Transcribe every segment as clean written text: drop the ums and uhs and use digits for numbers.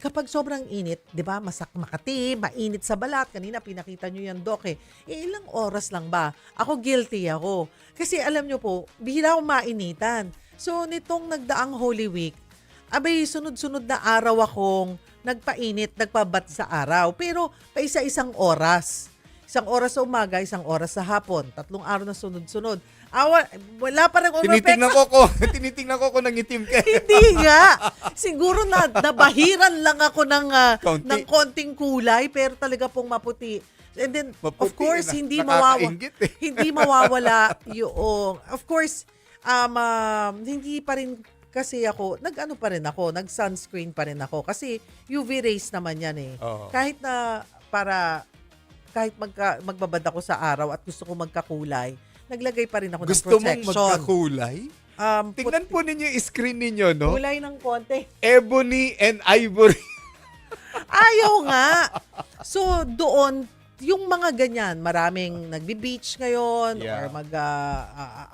kapag sobrang init, 'di ba, Makati, mainit sa balat. Kanina pinakita nyo yan, Doc, eh. Ilang oras lang ba? Ako guilty ako. Kasi alam nyo po, bihira akong mainitan. So, nitong nagdaang Holy Week, abay, sunod-sunod na araw akong nagpainit, nagpabat sa araw. Pero, paisa-isang oras. Isang oras sa umaga, isang oras sa hapon. 3 araw na sunod-sunod. Wala pa rin Tinitingnan ko kung nangitim ka. Hindi nga. Siguro nabahiran lang ako Konti. ng konting kulay, pero talaga pong maputi. And then, Maputi, of course, nakakainggit eh. hindi mawawala yung, of course, hindi pa rin kasi ako, nag-sunscreen pa rin ako. Kasi UV rays naman yan eh. Oo. Kahit magbabad ako sa araw at gusto ko magkakulay, naglagay pa rin ako ng Gusto mong protection. magkakulay? Tingnan po ninyo yung screen ninyo, no? Kulay ng konti. Ebony and ivory. Ayaw nga. So, doon, yung mga ganyan, maraming nagbi-beach ngayon Yeah. or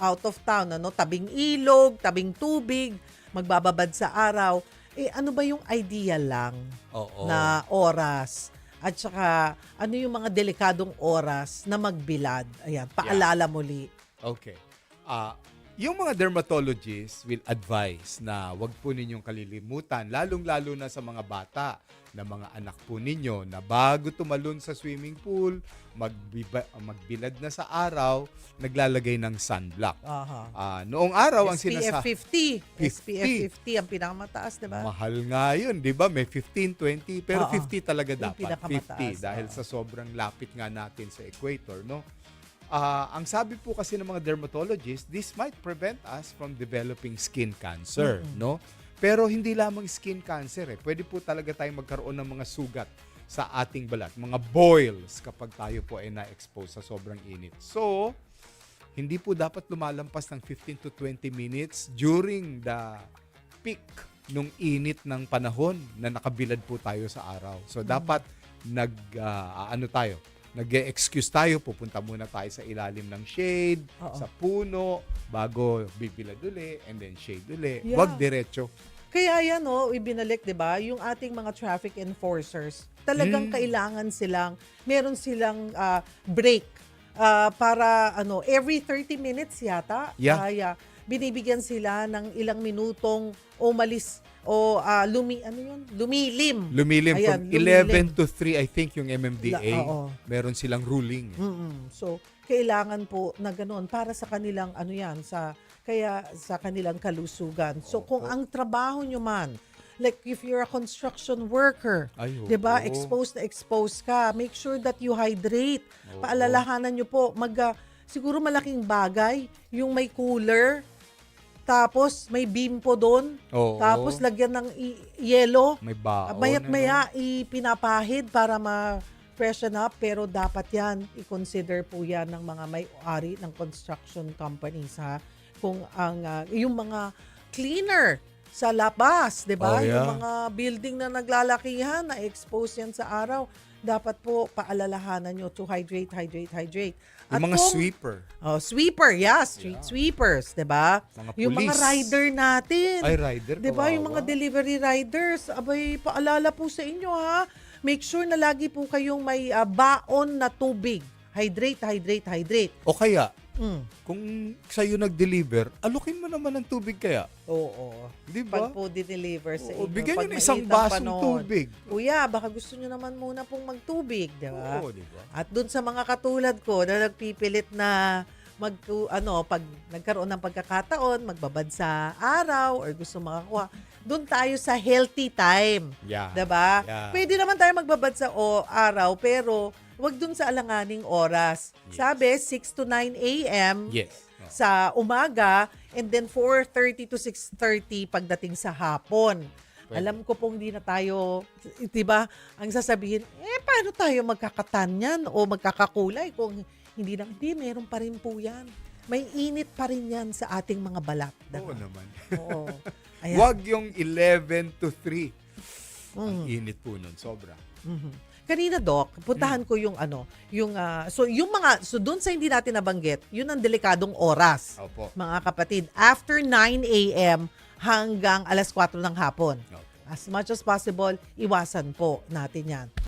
out of town, tabing ilog, tabing tubig, magbababad sa araw. Eh, ano ba yung ideal lang Oo. na oras? At saka, ano yung mga delikadong oras na magbilad? Ayan, paalala muli. Okay. Yung mga dermatologists will advise na wag po ninyong kalilimutan, lalong-lalo na sa mga bata na mga anak po ninyo na bago tumalon sa swimming pool, magbilad na sa araw, naglalagay ng sunblock. Aha. Noong araw, ang SPF sinasa... 50. 50. SPF 50 ang pinakamataas, di ba? Mahal nga yun, di ba? May 15, 20, pero Oo. 50 talaga Yung dapat. pinakamataas, 50 dahil oo. sa sobrang lapit nga natin sa equator, no? Ang sabi po kasi ng mga dermatologists, this might prevent us from developing skin cancer, no? Pero hindi lamang skin cancer, eh. Pwede po talaga tayong magkaroon ng mga sugat sa ating balat, mga boils kapag tayo po ay na-expose sa sobrang init. So, hindi po dapat lumalampas ng 15 to 20 minutes during the peak nung init ng panahon na nakabilad po tayo sa araw. So, dapat nag-excuse tayo, pupunta muna tayo sa ilalim ng shade, Oo. sa puno, bago bibilad uli, and then shade uli. Yeah. Wag diretso. Kaya yan, ibinalik, di ba? Yung ating mga traffic enforcers, talagang kailangan meron silang break para every 30 minutes yata, Yeah. binibigyan sila ng ilang minutong umalis o lumilim. Lumilim Ayan, from 11 to 3, I think, yung MMDA. Oo. Meron silang ruling. So, kailangan po na ganoon para sa kanilang sa kanilang kalusugan. So, kung ang trabaho nyo man, like if you're a construction worker, Ay, 'di ba? oo. Exposed ka, make sure that you hydrate. Oo. Paalalahanan nyo po, siguro malaking bagay, yung may cooler, tapos may beam po doon, Oo. tapos lagyan ng yelo, May baon. mayat-maya ipinapahid para ma-freshen up, pero dapat yan, i-consider po yan ng mga may-ari ng construction companies, ha? Kung yung mga cleaner sa labas, 'di ba? Oh, yeah. Yung mga building na naglalakihan, na expose yan sa araw, dapat po paalalahanan nyo to hydrate. Yung mga sweeper. Sweeper, street sweepers, 'di ba? Mga Yung mga police. rider natin. Ay, rider, 'Di ba? Yung mga kawawa. delivery riders, abay, paalala po sa inyo, ha. Make sure na lagi po kayong may baon na tubig. Hydrate. O kaya, kung sa'yo nag-deliver, alukin mo naman ng tubig kaya. Oo. Di Pag ba? po di-deliver sa Oo, inyo. bigyan pag nyo ng isang mainit ang basong panahon. tubig. Kuya, baka gusto nyo naman muna pong magtubig, di ba? Oo, di ba? At dun sa mga katulad ko na nagpipilit na pag nagkaroon ng pagkakataon, magbabad sa araw or gusto makakuha, dun tayo sa healthy time. Yeah. Diba? Yeah. Pwede naman tayo magbabad sa araw, pero wag dun sa alanganing oras. Yes. Sabi, 6 to 9 a.m. Yes. sa umaga, and then 4:30 to 6:30 pagdating sa hapon. Pwede. Alam ko pong di na tayo, 'di ba? Ang sasabihin, paano tayo magkakatanyan o magkakakulay kung hindi meron pa rin po 'yan. May init pa rin 'yan sa ating mga balat, Oo diba? naman. Oo. Ayan. Wag yung 11 to 3. Ang init po nun, sobra. Kanina, Doc, puntahan ko yung so doon sa hindi natin nabanggit, yun ang delikadong oras. Opo. Mga kapatid, after 9 a.m. hanggang alas 4 ng hapon. Opo. As much as possible, iwasan po natin yan.